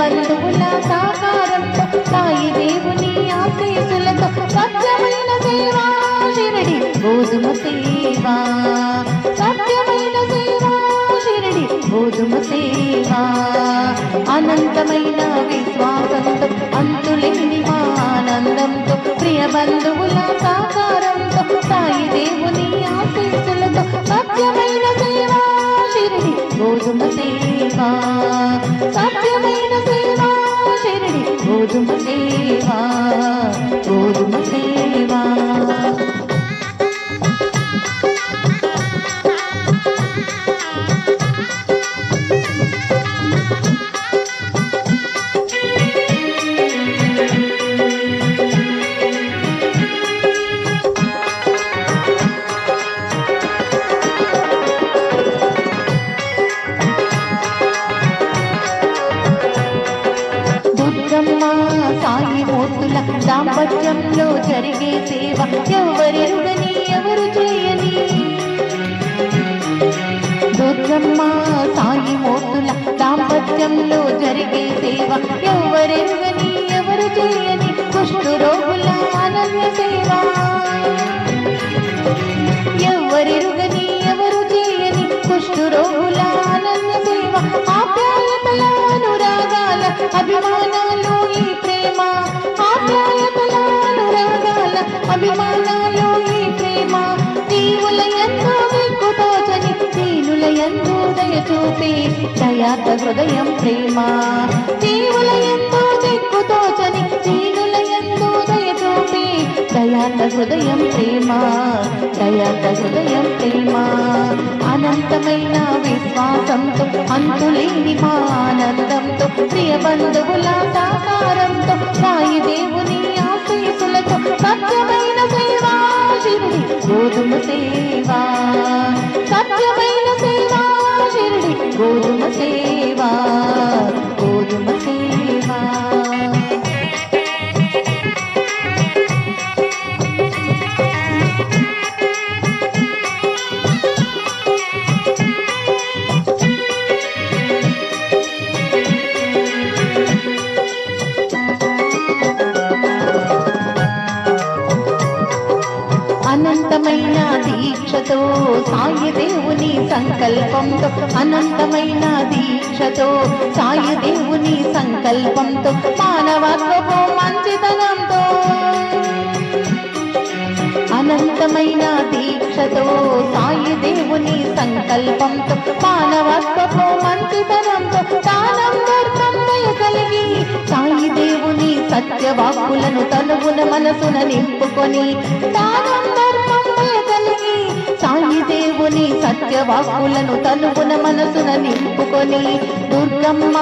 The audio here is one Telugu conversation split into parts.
బంధువుల సాకారంతో సాయి దేవుని ఆశీస్సులతో సత్యమైన సేవా షిరిడి గోధుమ సేవా సత్యమైన సేవా షిరిడి గోధుమ సేవా అనంతమైన విశ్వాసంతో అంతులేని ఆనందంతో ప్రియ బంధువుల సాకారంతో సాయి దేవుని ఆశీస్సులతో సత్యమైన సేవా షిరిడి గోధుమ సేవా సత్యమైన సేవా షిరిడి గోధుమ సేవా గోధుమ సేవా సాయి మూర్తుల దాంపత్యంలో జరిగే సేవ ఎవరెరుగని ఎవరు చేయని దుర్గమ్మ సాయి మూర్తుల దాంపత్యంలో జరిగే సేవ ఎవరెరుగని ఎవరు చేయని కుష్ఠరోగుల అనన్య సేవ ఎవరెరుగని ఎవరు చేయని కుష్ఠరోగుల అనన్య సేవ ఆప్యాయతల అనురాగాల అభిమానాలు ఈ ప్రేమ ఆప్యాయతల అనురాగాల అభిమానాలు ఈ ప్రేమ దీవుల ఎంతో దిక్కుతోచని దీనుల ఎంతో దయ చూపే దయాత హృదయం ప్రేమ దీవుల ఎంతో దిక్కుతోచని దీనుల ఎంతో దయ చూపే దయాత హృదయం ప్రేమ దయాత హృదయం ప్రేమ అనంతమైన విశ్వాసంతో అంతులేని ఆనందంతో ప్రియ బంధువుల సాకారంతో సాయి దేవుని ఆశీస్సులతో సత్యమైన సేవా షిరిడి గోధుమ సేవా సత్యమైన సేవా షిరిడి గోధుమ సేవా గోధుమ సేవా అనంతమైన దీక్షతో సాయి దేవుని సంకల్పంతో అనంతమైన దీక్షతో సాయి దేవుని సంకల్పంతో మానవత్వపు మంచితనంతో అనంతమైన దీక్షతో సాయి దేవుని సంకల్పంతో మానవత్వపు మంచితనంతో దానం ధర్మం దయ కలిగి సాయి దేవుని సత్యవాక్కులను తనువున మనసున నింపుకొని దానం ధర్మం దయ కలిగి సాయి దేవుని సత్యవాక్కులను తనువున మనసున నింపుకొని దుర్గమ్మ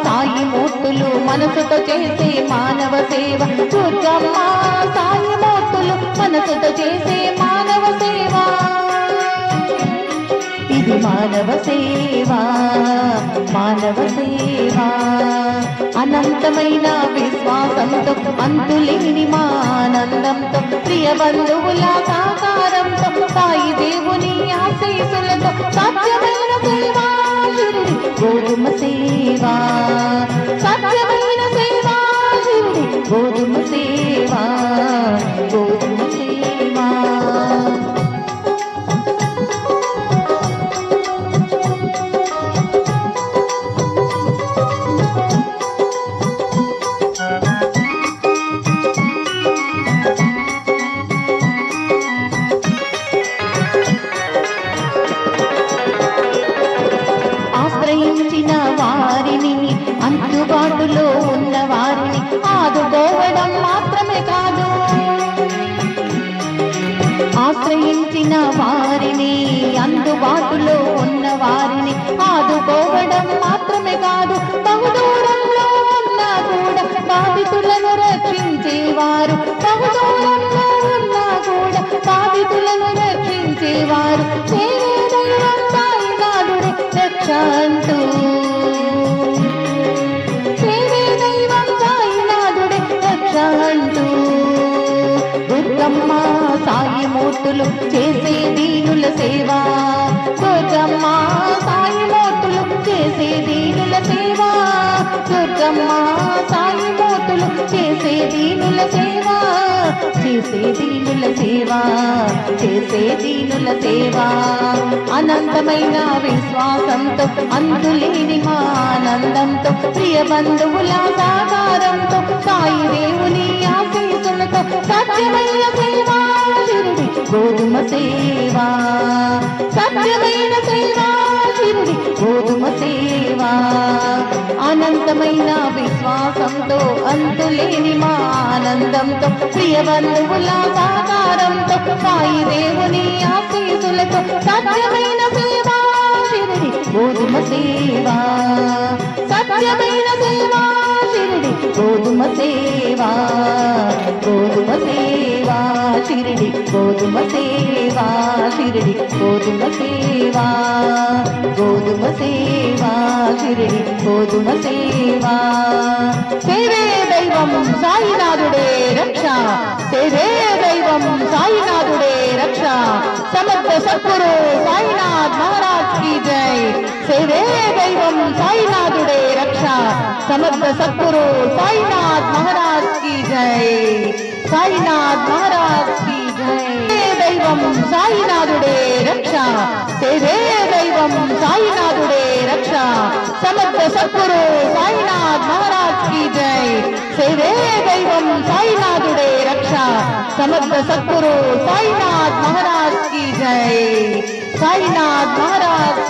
సాయి మూర్తులు మనసుతో చేసే మానవ సేవ దుర్గమ్మ సాయి మూర్తులు మనసుతో చేసే మానవ సేవ ఇది మానవ సేవా మానవ సేవా అనంతమైన విశ్వాసంతో అంతులేని ఆనందంతో ప్రియ బంధువుల సాకారంతో సాయి దేవుని ఆశీస్సులతో సత్యమైన సేవా షిరిడి గోధుమ సేవా సత్యమైన సేవా షిరిడి గోధుమ సేవా గోధుమ సేవా ఆశ్రయించిన వారిని అందుబాటులో ఉన్న వారిని ఆదుకోవడం మాత్రమే కాదు ఆశ్రయించిన వారిని అందుబాటులో ఉన్న వారిని ఆదుకోవడం మాత్రమే కాదు బహుదూరంలో ఉన్నా కూడా బాధితులను రక్షించేవారు బహుదూరంలో ఉన్నా కూడా బాధితులను రక్షించేవారు సేవే దైవం సాయినాథుడే రక్ష అంటూ సేవే దైవం సాయినాథుడే రక్ష అంటూ దుర్గమ్మ సాయి మూర్తులు చేసే దీనుల సేవ దుర్గమ్మ సాయి మూర్తులు చేసే దీనుల సేవ దుర్గమ్మ సాయి మూర్తులు చేసే దీనుల సేవ, చేసే దీనుల సేవ, చేసే దీనుల సేవ. అనంతమైన విశ్వాసంతో అంతులేని మా ఆనందంతో ప్రియ బంధువుల సహకారంతో సాయి దేవుని ఆశీస్సులతో సత్యమైన సేవ షిరిడి గోధుమ సేవ, సత్యమైన సేవ షిరిడి గోధుమ సేవ. అనంతమైన విశ్వాసంతో అంతులేని మా ఆనందంతో ప్రియ బంధువుల సహకారంతో సాయి దేవుని ఆశీస్సులతో సత్యమైన సేవ షిరిడి గోధుమ సేవ, సత్యమైన సేవ షిరిడి గోధుమ సేవ, గోధుమ సేవ షిరిడి గోధుమ సేవ, షిరిడి గోధుమ సేవ, గోధుమ సేవ షిరిడి గోధుమ సేవ. సేవే దైవం సాయినాథుడే రక్ష, సేవే దైవం సాయినాథుడే రక్ష. సమర్థ సద్గురు సాయినాథ్ మహారాజ్ की जय. సేవే దైవం సాయినాథుడే రక్ష, సమర్థ సద్గురు సాయినాథ్ మహారాజ్ की जय. సాయినాథ్ మహారాజ్ की जय. దైవం సాయినాథుడే రక్ష, సేవే దైవం సాయినాథుడే రక్ష. సమర్థ సద్గురు సాయినాథ్ మహారాజ్ की जय. సేవే దైవం సాయినాథుడే రక్ష, సమర్థ సద్గురు సాయినాథ్ మహారాజ్ की जय. సాయినాథ్ మహారాజ్